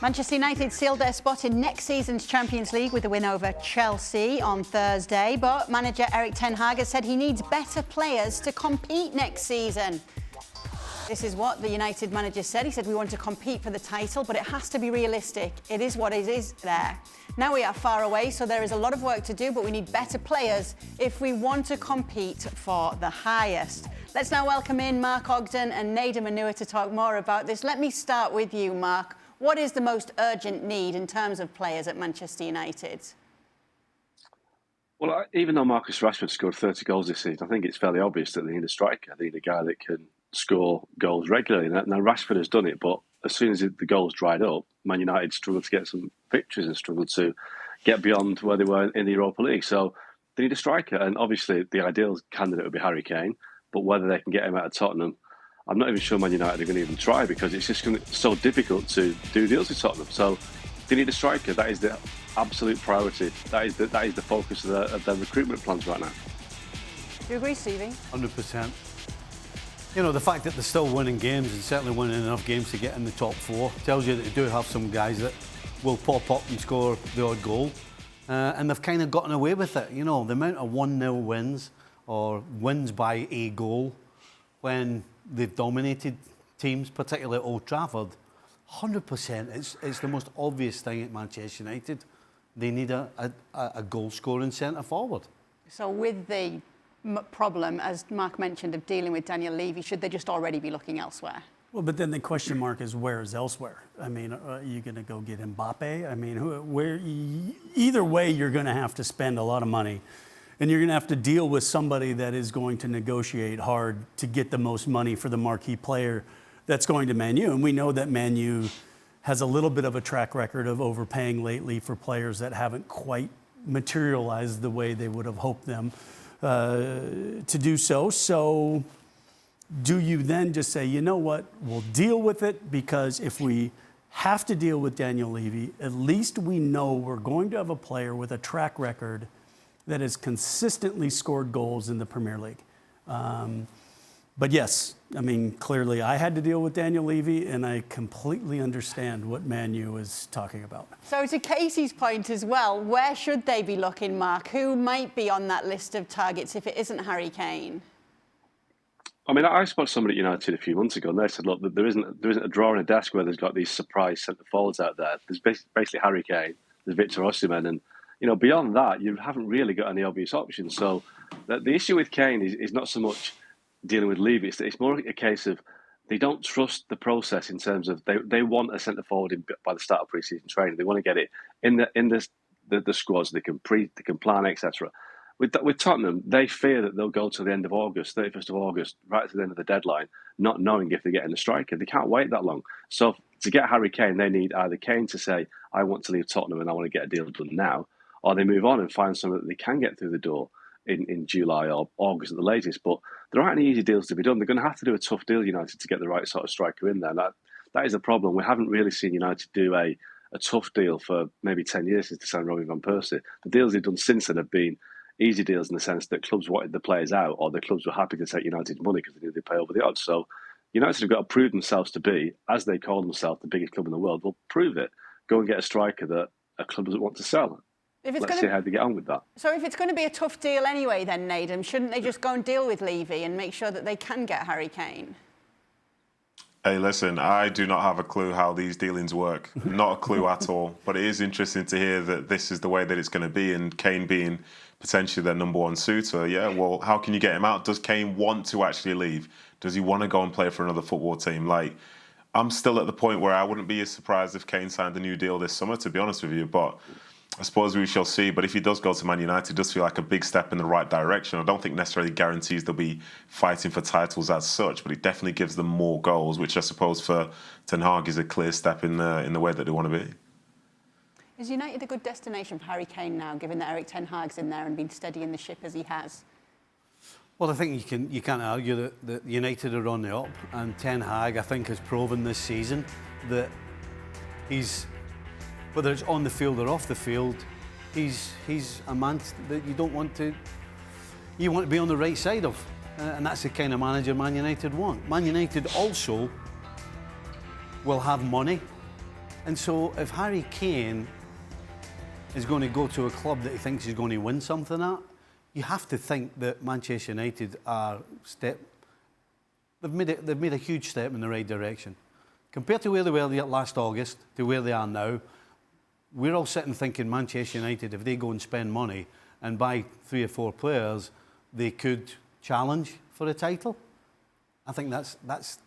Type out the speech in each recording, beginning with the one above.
Manchester United sealed their spot in next season's Champions League with a win over Chelsea on Thursday. But manager Erik Ten Hag has said he needs better players to compete next season. This is what the United manager said. He said, we want to compete for the title, but it has to be realistic. It is what it is there. Now we are far away, so there is a lot of work to do, but we need better players if we want to compete for the highest. Let's now welcome in Mark Ogden and Nedum Onuoha to talk more about this. Let me start with you, Mark. What is the most urgent need in terms of players at Manchester United? Well, even though Marcus Rashford scored 30 goals this season, I think it's fairly obvious that they need a striker. They need a guy that can score goals regularly. Now, Rashford has done it, but as soon as the goals dried up, Man United struggled to get some victories and struggled to get beyond where they were in the Europa League. So they need a striker. And obviously, the ideal candidate would be Harry Kane. But whether they can get him out of Tottenham, I'm not even sure Man United are going to even try, because it's just so difficult to do deals with Tottenham. So they need a striker. That is the absolute priority. That is the focus of their recruitment plans right now. Do you agree, Stevie? 100%. You know, the fact that they're still winning games and certainly winning enough games to get in the top four tells you that they do have some guys that will pop up and score the odd goal. And they've kind of gotten away with it. You know, the amount of 1-0 wins or wins by a goal when they've dominated teams, particularly at Old Trafford, 100%. It's the most obvious thing at Manchester United. They need a goal-scoring centre forward. So with the problem, as Mark mentioned, of dealing with Daniel Levy, should they just already be looking elsewhere? Well, but then the question mark is, where is elsewhere? I mean, are you going to go get Mbappe? I mean, either way, you're going to have to spend a lot of money. And you're going to have to deal with somebody that is going to negotiate hard to get the most money for the marquee player that's going to Man U. And we know that Man U has a little bit of a track record of overpaying lately for players that haven't quite materialized the way they would have hoped them to do so. So do you then just say, you know what, we'll deal with it, because if we have to deal with Daniel Levy, at least we know we're going to have a player with a track record that has consistently scored goals in the Premier League. But yes, I mean, clearly I had to deal with Daniel Levy, and I completely understand what Man U is talking about. So to Casey's point as well, where should they be looking, Mark? Who might be on that list of targets if it isn't Harry Kane? I mean, I spoke to somebody at United a few months ago, and they said, look, there isn't a drawer in a desk where there's got these surprise centre forwards out there. There's basically Harry Kane, there's Victor Osimhen, and beyond that, you haven't really got any obvious options. So the issue with Kane is not so much dealing with Levy. It's more a case of they don't trust the process in terms of they want a centre forward by the start of pre-season training. They want to get it in the squads. They can plan, etc. With Tottenham, they fear that they'll go to the end of August, 31st of August, right to the end of the deadline, not knowing if they're getting the striker. They can't wait that long. So to get Harry Kane, they need either Kane to say, I want to leave Tottenham and I want to get a deal done now, or they move on and find someone that they can get through the door in July or August at the latest. But there aren't any easy deals to be done. They're going to have to do a tough deal, United, to get the right sort of striker in there. That is the problem. We haven't really seen United do a tough deal for maybe 10 years since they signed Robin van Persie. The deals they've done since then have been easy deals in the sense that clubs wanted the players out, or the clubs were happy to take United's money because they knew they'd pay over the odds. So United have got to prove themselves to be, as they call themselves, the biggest club in the world. Well, prove it. Go and get a striker that a club doesn't want to sell. Let's see how they get on with that. So if it's going to be a tough deal anyway then, Nedum, shouldn't they just go and deal with Levy and make sure that they can get Harry Kane? Hey, listen, I do not have a clue how these dealings work. Not a clue at all. But it is interesting to hear that this is the way that it's going to be, and Kane being potentially their number one suitor. Yeah, well, how can you get him out? Does Kane want to actually leave? Does he want to go and play for another football team? Like, I'm still at the point where I wouldn't be as surprised if Kane signed a new deal this summer, to be honest with you. But I suppose we shall see. But if he does go to Man United, it does feel like a big step in the right direction. I don't think necessarily guarantees they'll be fighting for titles as such, but it definitely gives them more goals, which I suppose for Ten Hag is a clear step in the way that they want to be. Is United a good destination for Harry Kane now, given that Erik Ten Hag's in there and been steadying the ship as he has? Well, I think you can't argue that United are on the up, and Ten Hag, I think, has proven this season that he's, whether it's on the field or off the field, he's a man that you want to be on the right side of, and that's the kind of manager Man United want. Man United also will have money And so if Harry Kane is going to go to a club that he thinks he's going to win something at, you have to think that Manchester United they've made a huge step in the right direction. Compared to where they were last August to where they are now, we're all sitting thinking Manchester United, if they go and spend money and buy 3 or 4 players, they could challenge for a title. I think that's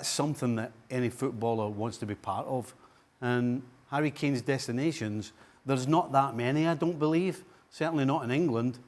something that any footballer wants to be part of. And Harry Kane's destinations, there's not that many, I don't believe. Certainly not in England.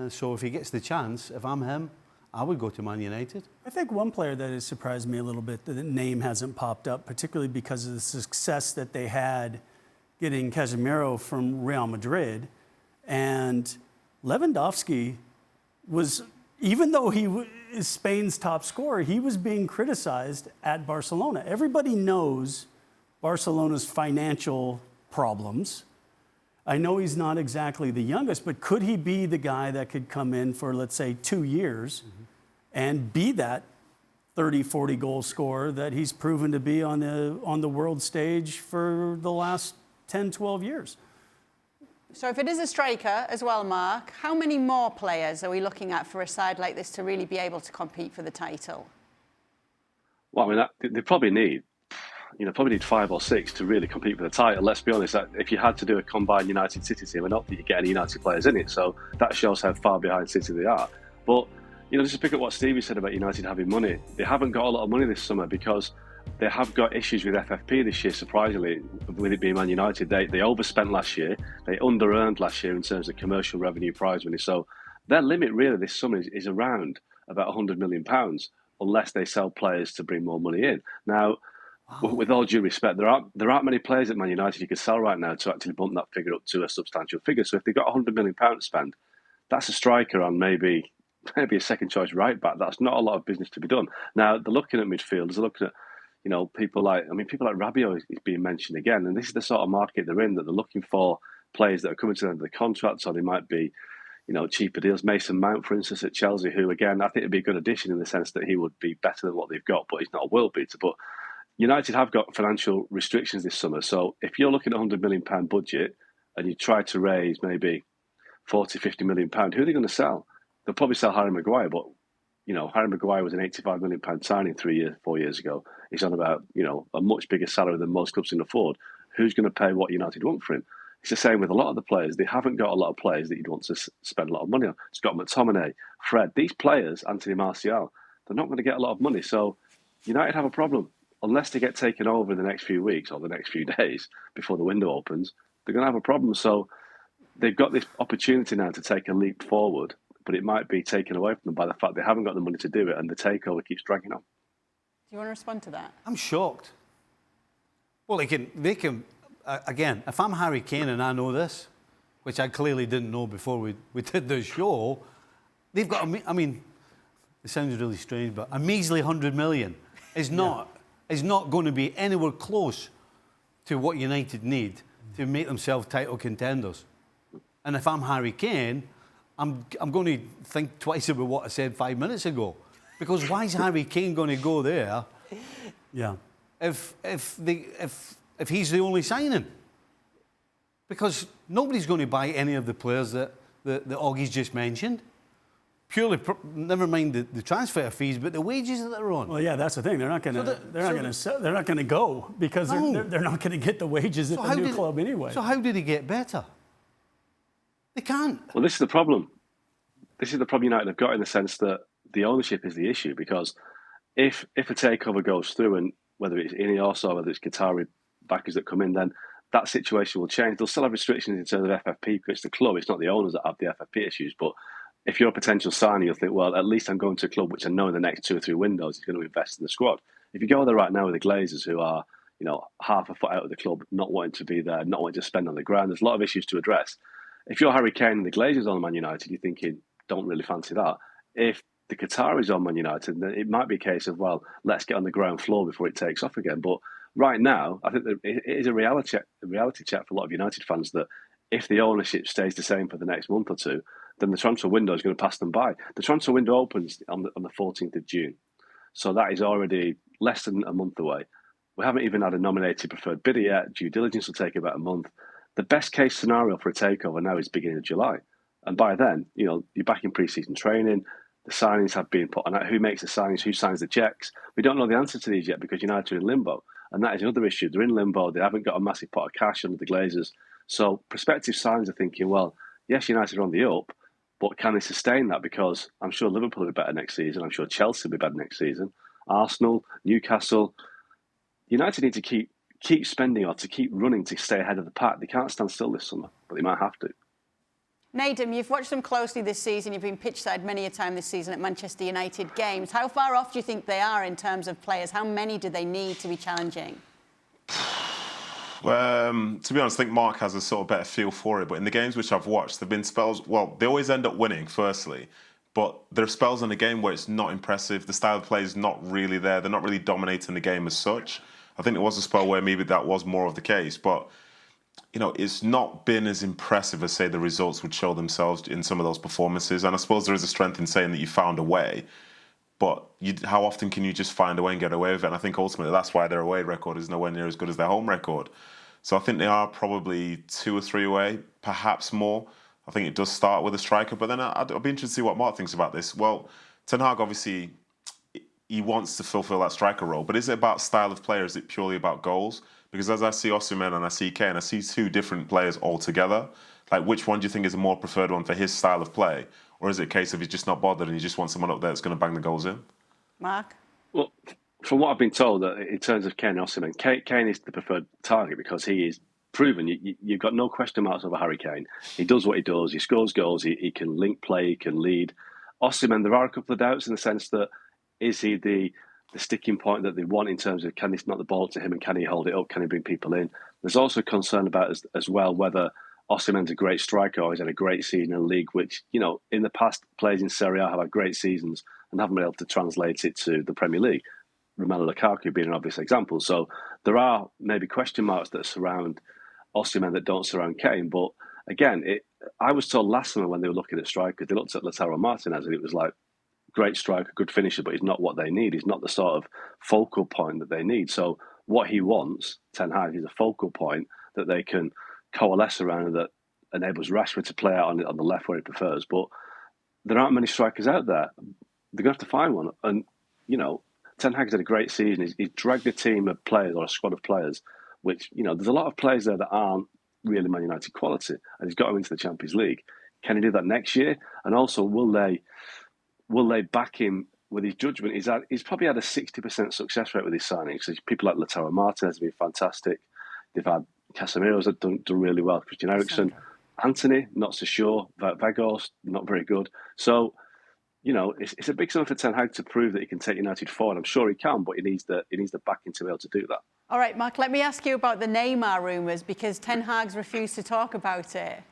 So if he gets the chance, if I'm him, I would go to Man United. I think one player that has surprised me a little bit, that the name hasn't popped up, particularly because of the success that they had getting Casemiro from Real Madrid. And Lewandowski was, even though he is Spain's top scorer, he was being criticized at Barcelona. Everybody knows Barcelona's financial problems. I know he's not exactly the youngest, but could he be the guy that could come in for, let's say, 2 years and be that 30, 40 goal scorer that he's proven to be on the world stage for the last 10, 12 years? So if it is a striker as well, Mark, how many more players are we looking at for a side like this to really be able to compete for the title? Well, I mean, they probably need 5 or 6 to really compete for the title. Let's be honest, if you had to do a combined United City team, I don't think you get any United players in it, so that shows how far behind City they are. But, just to pick up what Stevie said about United having money, they haven't got a lot of money this summer because they have got issues with FFP this year, surprisingly, with it being Man United. They overspent last year, they under-earned last year in terms of commercial revenue prize money, so their limit really this summer is around about £100 million, unless they sell players to bring more money in. Now, with all due respect, there aren't many players at Man United you could sell right now to actually bump that figure up to a substantial figure. So if they've got £100 million to spend, that's a striker and maybe a second choice right back. That's not a lot of business to be done. Now they're looking at midfielders. They're looking at people like Rabiot is being mentioned again, and this is the sort of market they're in, that they're looking for players that are coming to the end of the contract, so they might be cheaper deals. Mason Mount, for instance, at Chelsea, who again I think would be a good addition in the sense that he would be better than what they've got, but he's not a world beater. But United have got financial restrictions this summer, so if you're looking at £100 million budget and you try to raise maybe £40, £50 million, who are they going to sell? They'll probably sell Harry Maguire, but Harry Maguire was an £85 million signing 4 years ago. He's on about a much bigger salary than most clubs can afford. Who's going to pay what United want for him? It's the same with a lot of the players. They haven't got a lot of players that you'd want to spend a lot of money on. Scott McTominay, Fred, these players, Anthony Martial, they're not going to get a lot of money. So United have a problem. Unless they get taken over in the next few weeks or the next few days before the window opens, they're going to have a problem. So they've got this opportunity now to take a leap forward, but it might be taken away from them by the fact they haven't got the money to do it, and the takeover keeps dragging on. Do you want to respond to that? I'm shocked. Well, they can again, if I'm Harry Kane and I know this, which I clearly didn't know before we did the show, they've got, I mean, it sounds really strange, but a measly 100 million is not going to be anywhere close to what United need to make themselves title contenders. And if I'm Harry Kane, I'm going to think twice about what I said 5 minutes ago. Because why is Harry Kane going to go there? Yeah. If he's the only signing? Because nobody's going to buy any of the players that Augie's just mentioned. Purely, never mind the transfer fees, but the wages that they're on. Well, yeah, that's the thing. They're not going to go because they're not going to get the wages at the new club anyway. So how do they get better? They can't. Well, this is the problem. This is the problem United have got, in the sense that the ownership is the issue. Because if a takeover goes through, and whether it's Ineos or whether it's Qatari backers that come in, then that situation will change. They'll still have restrictions in terms of FFP because it's the club. It's not the owners that have the FFP issues, but if you're a potential signer, you'll think, well, at least I'm going to a club which I know in the next 2 or 3 windows is going to invest in the squad. If you go there right now with the Glazers, who are, half a foot out of the club, not wanting to be there, not wanting to spend on the ground, there's a lot of issues to address. If you're Harry Kane and the Glazers on Man United, you're thinking, don't really fancy that. If the Qataris on Man United, then it might be a case of, well, let's get on the ground floor before it takes off again. But right now, I think that it is a reality check for a lot of United fans that if the ownership stays the same for the next month or two, then the transfer window is going to pass them by. The transfer window opens on the 14th of June. So that is already less than a month away. We haven't even had a nominated preferred bidder yet. Due diligence will take about a month. The best case scenario for a takeover now is beginning of July. And by then, you're back in pre-season training. The signings have been put on out. Who makes the signings? Who signs the checks? We don't know the answer to these yet because United are in limbo. And that is another issue. They're in limbo. They haven't got a massive pot of cash under the Glazers. So prospective signers are thinking, well, yes, United are on the up, but can they sustain that? Because I'm sure Liverpool will be better next season. I'm sure Chelsea will be better next season. Arsenal, Newcastle. United need to keep spending or to keep running to stay ahead of the pack. They can't stand still this summer, but they might have to. Nedum, you've watched them closely this season. You've been pitchside many a time this season at Manchester United games. How far off do you think they are in terms of players? How many do they need to be challenging? To be honest, I think Mark has a sort of better feel for it. But in the games which I've watched, there've been spells. Well, they always end up winning, firstly. But there are spells in the game where it's not impressive. The style of play is not really there. They're not really dominating the game as such. I think there was a spell where maybe that was more of the case. But, it's not been as impressive as, say, the results would show themselves in some of those performances. And I suppose there is a strength in saying that you found a way. But how often can you just find a way and get away with it? And I think ultimately that's why their away record is nowhere near as good as their home record. So I think they are probably 2 or 3 away, perhaps more. I think it does start with a striker. But then I'll be interested to see what Mark thinks about this. Well, Ten Hag, obviously, he wants to fulfil that striker role. But is it about style of play or is it purely about goals? Because as I see Osimhen and I see Kane, I see 2 different players altogether. Like, which one do you think is a more preferred one for his style of play? Or is it a case of he's just not bothered and he just wants someone up there that's going to bang the goals in? Mark? Well, from what I've been told, in terms of Kane and Osimhen, Kane is the preferred target because he is proven. You've got no question marks over Harry Kane. He does what he does. He scores goals. He can link play. He can lead. Osimhen, there are a couple of doubts in the sense that is he the sticking point that they want in terms of can they snap the ball to him and can he hold it up? Can he bring people in? There's also concern about as well whether Osimhen's a great striker or he's had a great season in the league, which, in the past, players in Serie A have had great seasons and haven't been able to translate it to the Premier League. Romelu Lukaku being an obvious example. So there are maybe question marks that surround Osimhen that don't surround Kane. But again, I was told last summer when they were looking at strikers, they looked at Lautaro Martinez and it was like, great striker, good finisher, but he's not what they need. He's not the sort of focal point that they need. So what he wants, Ten Hag, is a focal point that they can coalesce around and that enables Rashford to play out on the left where he prefers. But there aren't many strikers out there. They're going to have to find one. And, Ten Hag's had a great season. He's dragged a team of players or a squad of players, which, there's a lot of players there that aren't really Man United quality. And he's got them into the Champions League. Can he do that next year? And also, will they back him with his judgment? He's probably had a 60% success rate with his signings. So people like Lautaro Martinez have been fantastic. They've had Casemiro's have done really well. Christian Eriksen, Anthony, not so sure. Vagos, not very good. So, it's a big sum for Ten Hag to prove that he can take United forward. I'm sure he can, but he needs the backing to be able to do that. All right, Mark, let me ask you about the Neymar rumours because Ten Hag's refused to talk about it.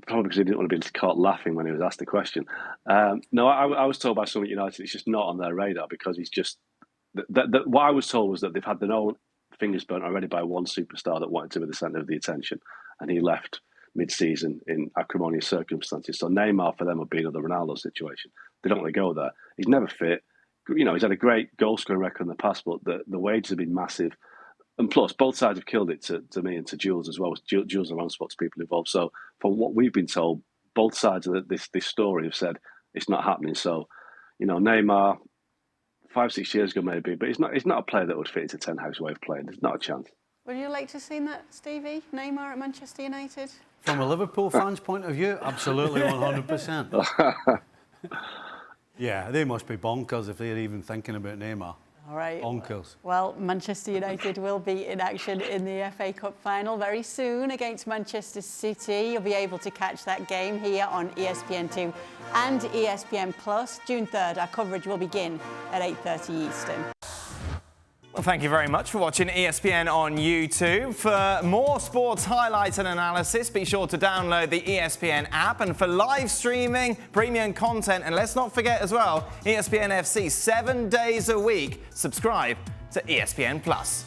Probably because he didn't want to be caught laughing when he was asked the question. No, I was told by someone at United it's just not on their radar because he's just... what I was told was that they've had their own fingers burnt already by one superstar that wanted to be the centre of the attention, and he left mid-season in acrimonious circumstances. So Neymar for them would be another Ronaldo situation. They don't want to go there. He's never fit. He's had a great goal-scoring record in the past, but the wages have been massive. And plus, both sides have killed it to me and to Jules as well. Jules around spots people involved. So from what we've been told, both sides of this story have said it's not happening. So, Neymar, 5-6 years ago maybe, but he's not a player that would fit into Ten Hag's way of playing. There's not a chance. Would you like to have seen that, Stevie? Neymar at Manchester United? From a Liverpool fan's point of view, absolutely 100%. Yeah, they must be bonkers if they're even thinking about Neymar. All right. Bonkers. Well, Manchester United will be in action in the FA Cup final very soon against Manchester City. You'll be able to catch that game here on ESPN2 and ESPN Plus. June 3rd, our coverage will begin at 8:30 Eastern. Well, thank you very much for watching ESPN on YouTube. For more sports highlights and analysis, be sure to download the ESPN app. And for live streaming, premium content, and let's not forget as well, ESPN FC 7 days a week. Subscribe to ESPN Plus.